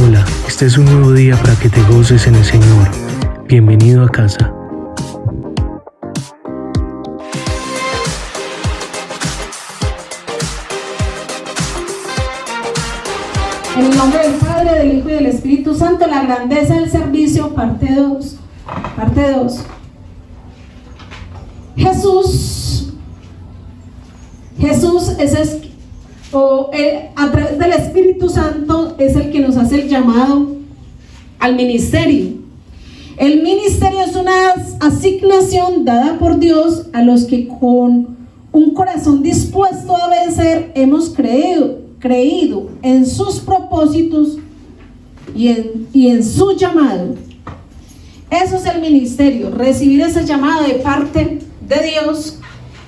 Hola, este es un nuevo día para que te goces en el Señor. Bienvenido a casa. En el nombre del Padre, del Hijo y del Espíritu Santo, la grandeza del servicio, parte 2. Jesús a través del Espíritu Santo es el que nos hace el llamado al ministerio. El ministerio es una asignación dada por Dios a los que con un corazón dispuesto a obedecer hemos creído en sus propósitos y en su llamado. Eso es el ministerio, recibir ese llamado de parte de Dios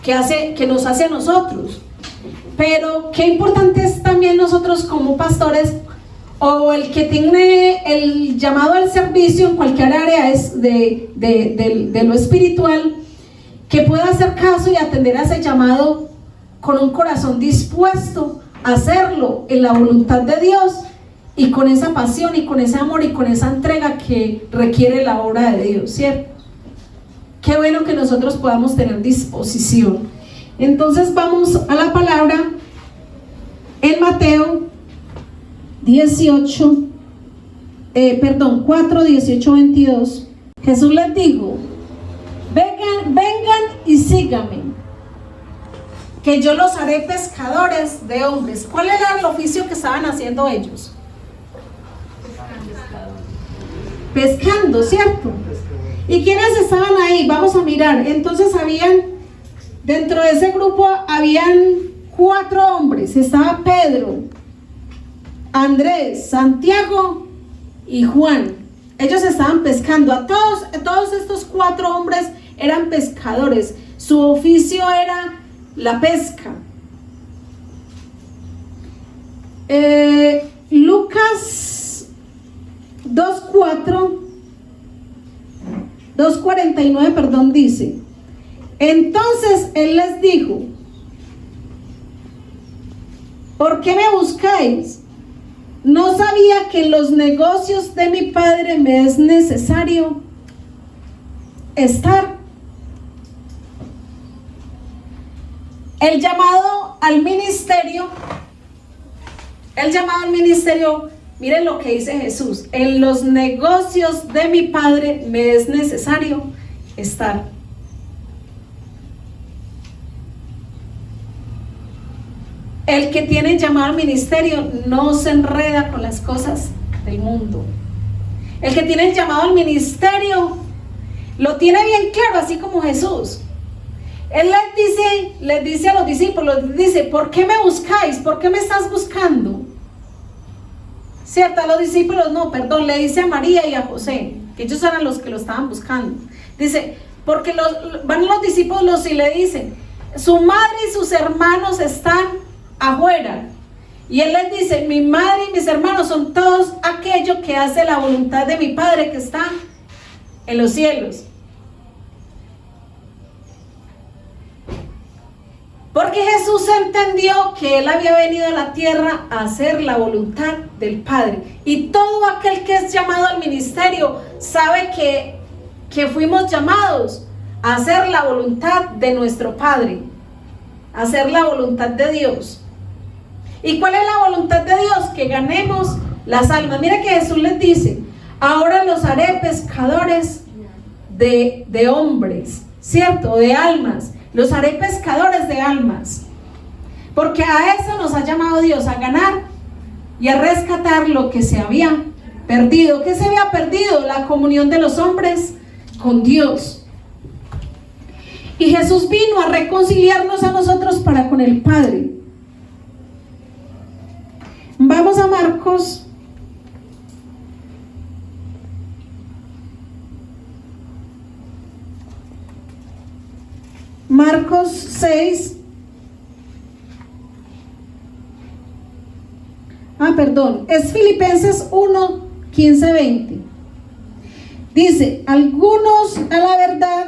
que nos hace a nosotros. Pero qué importante es también nosotros como pastores, o el que tiene el llamado al servicio en cualquier área es de lo espiritual, que pueda hacer caso y atender a ese llamado con un corazón dispuesto a hacerlo en la voluntad de Dios, y con esa pasión y con ese amor y con esa entrega que requiere la obra de Dios, ¿cierto? Qué bueno que nosotros podamos tener disposición. Entonces vamos a la palabra en Mateo 4, 18, 22. Jesús les dijo: vengan y síganme, que yo los haré pescadores de hombres. ¿Cuál era el oficio que estaban haciendo ellos? Pescando, ¿cierto? ¿Y quiénes estaban ahí? Vamos a mirar. Entonces dentro de ese grupo habían 4 hombres. Estaba Pedro, Andrés, Santiago y Juan. Ellos estaban pescando. Todos estos 4 hombres eran pescadores. Su oficio era la pesca. Lucas 2:49, dice: entonces él les dijo: ¿por qué me buscáis? ¿No sabía que en los negocios de mi Padre me es necesario estar? El llamado al ministerio, miren lo que dice Jesús: en los negocios de mi Padre me es necesario estar. El que tiene llamado al ministerio no se enreda con las cosas del mundo. El que tiene el llamado al ministerio lo tiene bien claro, así como Jesús. Él les dice a los discípulos, dice: ¿por qué me buscáis? ¿Por qué me estás buscando? ¿Cierto? A los discípulos le dice a María y a José, que ellos eran los que lo estaban buscando. Dice, porque van los discípulos y le dicen: su madre y sus hermanos están afuera. Y él les dice: mi madre y mis hermanos son todos aquellos que hacen la voluntad de mi Padre que está en los cielos. Porque Jesús entendió que Él había venido a la tierra a hacer la voluntad del Padre. Y todo aquel que es llamado al ministerio sabe que fuimos llamados a hacer la voluntad de nuestro Padre, a hacer la voluntad de Dios. ¿Y cuál es la voluntad de Dios? Que ganemos las almas. Mira que Jesús les dice: ahora los haré pescadores de hombres, ¿cierto? De almas. Los haré pescadores de almas. Porque a eso nos ha llamado Dios, a ganar y a rescatar lo que se había perdido. ¿Qué se había perdido? La comunión de los hombres con Dios. Y Jesús vino a reconciliarnos a nosotros para con el Padre. Vamos a Marcos. Marcos 6. Es Filipenses 1, 15, 20. Dice: algunos a la verdad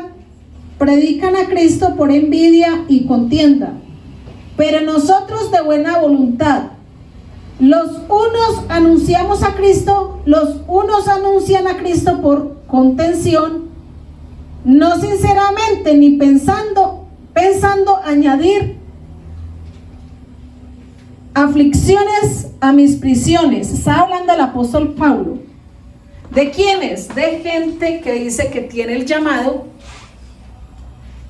predican a Cristo por envidia y contienda, pero nosotros de buena voluntad. Los unos anunciamos a Cristo, los unos anuncian a Cristo por contención, no sinceramente ni pensando añadir aflicciones a mis prisiones. Está hablando el apóstol Pablo. ¿De quiénes? De gente que dice que tiene el llamado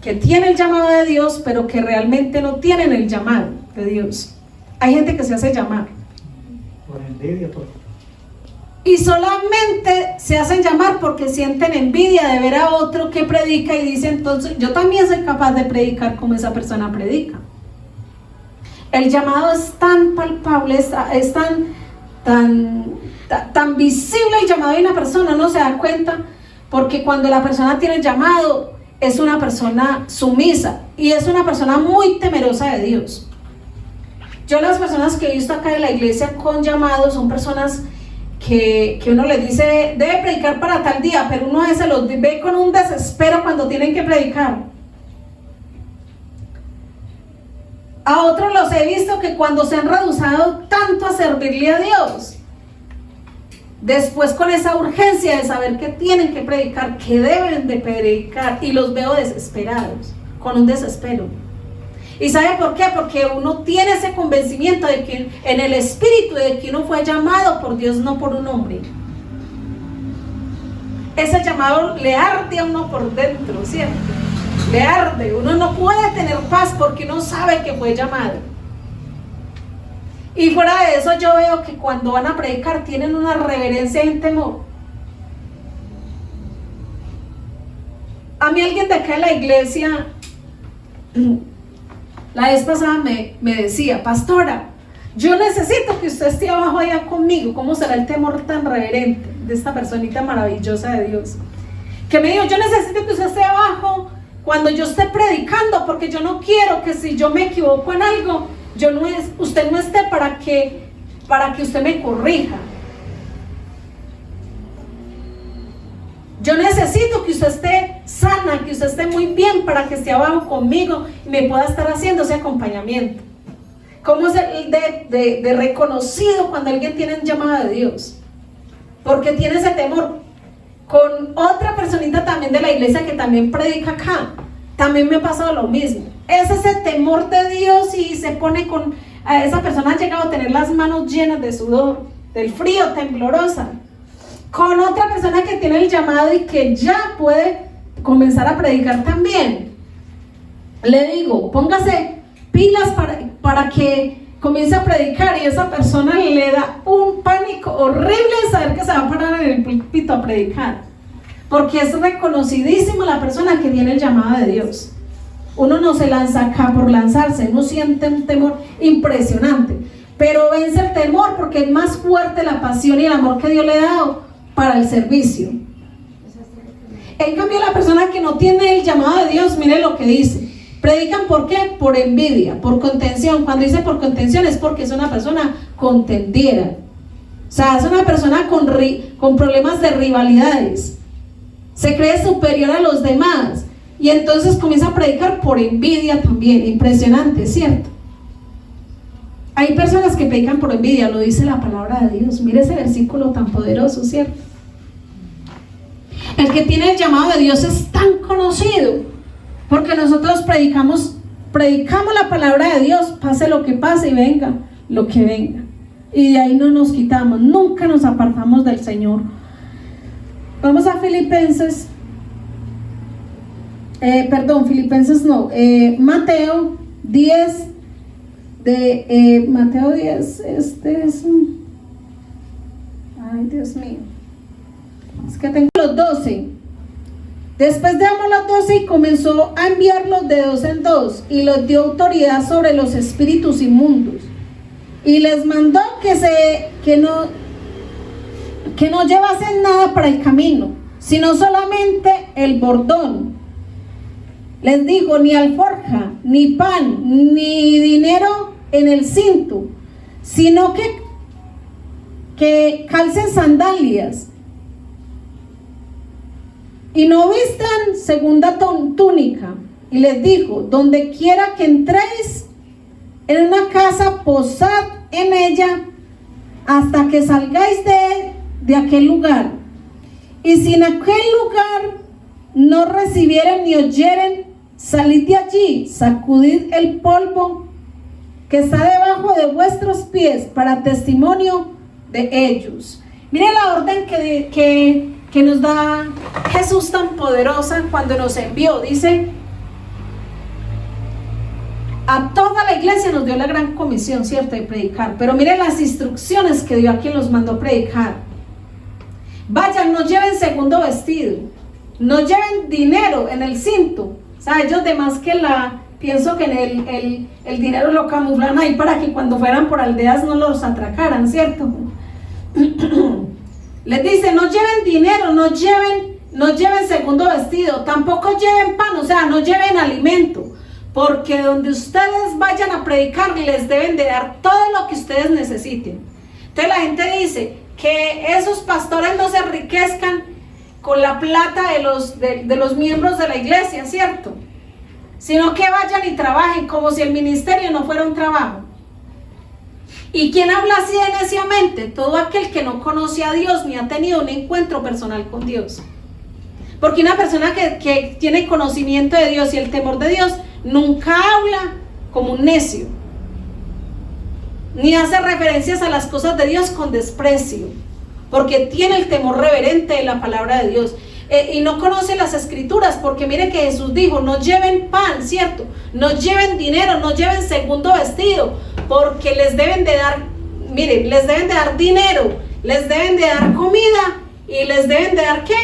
de Dios, pero que realmente no tienen el llamado de Dios. Hay gente que se hace llamar por envidia, y solamente se hacen llamar porque sienten envidia de ver a otro que predica y dicen, entonces yo también soy capaz de predicar como esa persona predica. El llamado es tan palpable, es tan visible el llamado de una persona, no se da cuenta, porque cuando la persona tiene el llamado es una persona sumisa y es una persona muy temerosa de Dios. Yo las personas que he visto acá en la iglesia con llamado son personas que uno les dice, debe predicar para tal día, pero uno a veces los ve con un desespero cuando tienen que predicar. A otros los he visto que cuando se han rehusado tanto a servirle a Dios, después con esa urgencia de saber que tienen que predicar, que deben de predicar, y los veo desesperados, con un desespero. ¿Y sabe por qué? Porque uno tiene ese convencimiento de que en el espíritu de que uno fue llamado por Dios, no por un hombre. Ese llamado le arde a uno por dentro, ¿cierto? Le arde, uno no puede tener paz porque uno sabe que fue llamado. Y fuera de eso yo veo que cuando van a predicar tienen una reverencia y un temor. A mí alguien de acá en la iglesia la vez pasada me decía, pastora, yo necesito que usted esté abajo allá conmigo. ¿Cómo será el temor tan reverente de esta personita maravillosa de Dios? Que me dijo, yo necesito que usted esté abajo cuando yo esté predicando, porque yo no quiero que si yo me equivoco en algo, usted no esté para que usted me corrija. Yo necesito que usted esté sana, que usted esté muy bien para que esté abajo conmigo y me pueda estar haciendo ese acompañamiento. ¿Cómo es el de reconocido cuando alguien tiene un llamado de Dios? Porque tiene ese temor. Con otra personita también de la iglesia que también predica acá, también me ha pasado lo mismo. Es ese temor de Dios y se pone a esa persona ha llegado a tener las manos llenas de sudor, del frío, temblorosa. Con otra persona que tiene el llamado y que ya puede comenzar a predicar también, le digo, póngase pilas para que comience a predicar, y esa persona le da un pánico horrible de saber que se va a parar en el púlpito a predicar, porque es reconocidísima la persona que tiene el llamado de Dios. Uno no se lanza acá por lanzarse, uno siente un temor impresionante, pero vence el temor porque es más fuerte la pasión y el amor que Dios le ha dado para el servicio. En cambio, la persona que no tiene el llamado de Dios, mire lo que dice: predican, ¿por qué? Por envidia, por contención. Cuando dice por contención es porque es una persona contendiera, o sea, es una persona con problemas de rivalidades, se cree superior a los demás y entonces comienza a predicar por envidia también. Impresionante, ¿cierto? Hay personas que predican por envidia, lo dice la palabra de Dios. Mire ese versículo tan poderoso, ¿cierto? El que tiene el llamado de Dios es tan conocido porque nosotros predicamos la palabra de Dios, pase lo que pase y venga lo que venga, y de ahí no nos quitamos, nunca nos apartamos del Señor. Vamos a Filipenses, Mateo 10, Mateo 10, ay Dios mío, es que tengo los 12. Después de los 12 y comenzó a enviarlos de dos en dos y les dio autoridad sobre los espíritus inmundos y les mandó que no llevasen nada para el camino, sino solamente el bordón. Les dijo: ni alforja, ni pan, ni dinero en el cinto, sino que calcen sandalias y no vistan segunda túnica. Y les dijo: donde quiera que entréis en una casa, posad en ella, hasta que salgáis de aquel lugar. Y si en aquel lugar no recibieren ni oyeren, salid de allí, sacudid el polvo que está debajo de vuestros pies para testimonio de ellos. Mire la orden que nos da Jesús tan poderosa cuando nos envió. Dice, a toda la iglesia nos dio la gran comisión, ¿cierto?, de predicar. Pero mire las instrucciones que dio a quien los mandó predicar. Vayan, no lleven segundo vestido, no lleven dinero en el cinto. O sea, ellos demás que pienso que en el dinero lo camuflan ahí para que cuando fueran por aldeas no los atracaran, ¿cierto? Les dice, no lleven dinero, no lleven segundo vestido, tampoco lleven pan, o sea, no lleven alimento, porque donde ustedes vayan a predicar les deben de dar todo lo que ustedes necesiten. Entonces la gente dice que esos pastores no se enriquezcan con la plata de los miembros de la iglesia, ¿cierto? Sino que vayan y trabajen como si el ministerio no fuera un trabajo. ¿Y quién habla así de neciamente? Todo aquel que no conoce a Dios ni ha tenido un encuentro personal con Dios. Porque una persona que tiene conocimiento de Dios y el temor de Dios nunca habla como un necio, ni hace referencias a las cosas de Dios con desprecio, porque tiene el temor reverente de la palabra de Dios. Y no conoce las escrituras, porque mire que Jesús dijo, no lleven pan, ¿cierto? No lleven dinero, no lleven segundo vestido, porque les deben de dar, miren, les deben de dar dinero, les deben de dar comida y les deben de dar ¿qué?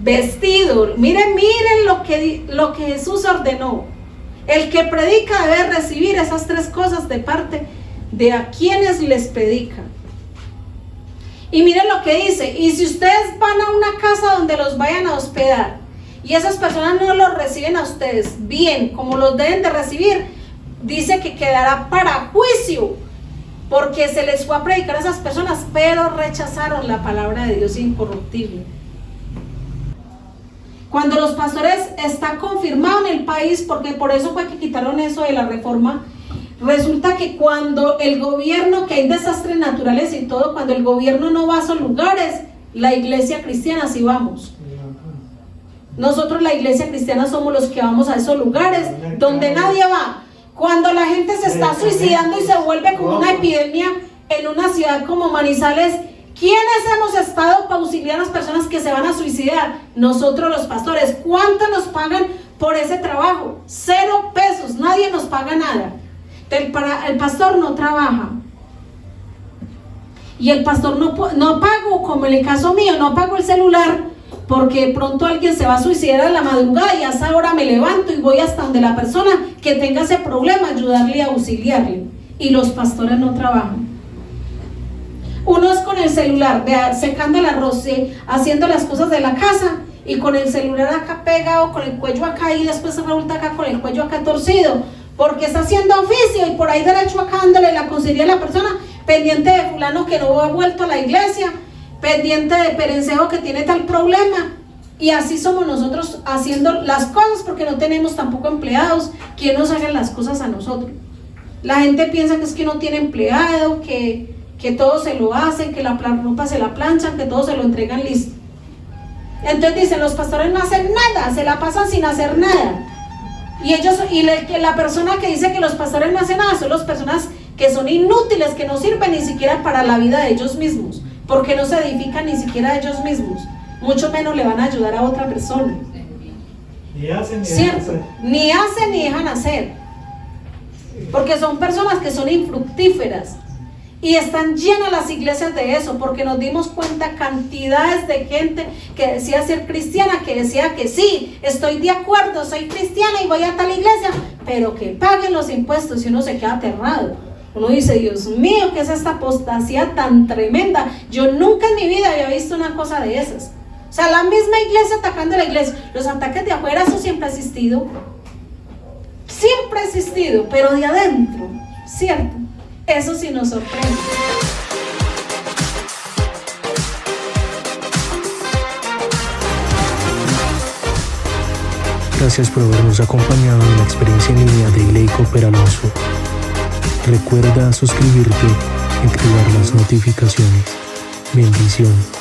Vestido. Miren lo que Jesús ordenó. El que predica debe recibir esas tres cosas de parte de a quienes les predica. Y miren lo que dice, y si ustedes van a una casa donde los vayan a hospedar y esas personas no los reciben a ustedes bien, como los deben de recibir, dice que quedará para juicio, porque se les fue a predicar a esas personas, pero rechazaron la palabra de Dios incorruptible. Cuando los pastores está confirmado en el país, porque por eso fue que quitaron eso de la reforma, resulta que cuando el gobierno, que hay desastres naturales y todo, cuando el gobierno no va a esos lugares, la iglesia cristiana sí vamos. Nosotros la iglesia cristiana somos los que vamos a esos lugares donde nadie va. Cuando la gente se está suicidando y se vuelve como una epidemia en una ciudad como Manizales, ¿quiénes hemos estado para auxiliar a las personas que se van a suicidar? Nosotros los pastores. ¿Cuánto nos pagan por ese trabajo? 0 pesos, nadie nos paga nada. El pastor no trabaja. Y el pastor no pago, como en el caso mío, no pago el celular, porque pronto alguien se va a suicidar a la madrugada y a esa hora me levanto y voy hasta donde la persona que tenga ese problema, ayudarle y auxiliarle. Y los pastores no trabajan. Uno es con el celular, secando el arroz, haciendo las cosas de la casa, y con el celular acá pegado, con el cuello acá, y después se resulta acá con el cuello acá torcido, porque está haciendo oficio y por ahí derecho acá dándole la consejería a la persona, pendiente de fulano que no ha vuelto a la iglesia, pendiente de perencejo que tiene tal problema. Y así somos nosotros haciendo las cosas, porque no tenemos tampoco empleados que nos hagan las cosas a nosotros. La gente piensa que es que no tiene empleado, que todo se lo hacen, que la ropa se la planchan, que todo se lo entregan listo. Entonces dicen, los pastores no hacen nada, se la pasan sin hacer nada. La persona que dice que los pastores no hacen nada son las personas que son inútiles, que no sirven ni siquiera para la vida de ellos mismos, porque no se edifican ni siquiera ellos mismos, mucho menos le van a ayudar a otra persona. Ni hacen ni ¿cierto? dejan hacer. Ni hacen ni dejan hacer, porque son personas que son infructíferas. Y están llenas las iglesias de eso, porque nos dimos cuenta cantidades de gente que decía ser cristiana, que decía que sí, estoy de acuerdo, soy cristiana y voy a tal iglesia, pero que paguen los impuestos, y uno se queda aterrado. Uno dice, Dios mío, ¿qué es esta apostasía tan tremenda? Yo nunca en mi vida había visto una cosa de esas. O sea, la misma iglesia atacando a la iglesia. Los ataques de afuera, eso siempre ha existido. Siempre ha existido, pero de adentro, ¿cierto? Eso sí nos sorprende. Gracias por habernos acompañado en la experiencia en línea de Ileico Peralonso. Recuerda suscribirte y activar las notificaciones. Bendiciones.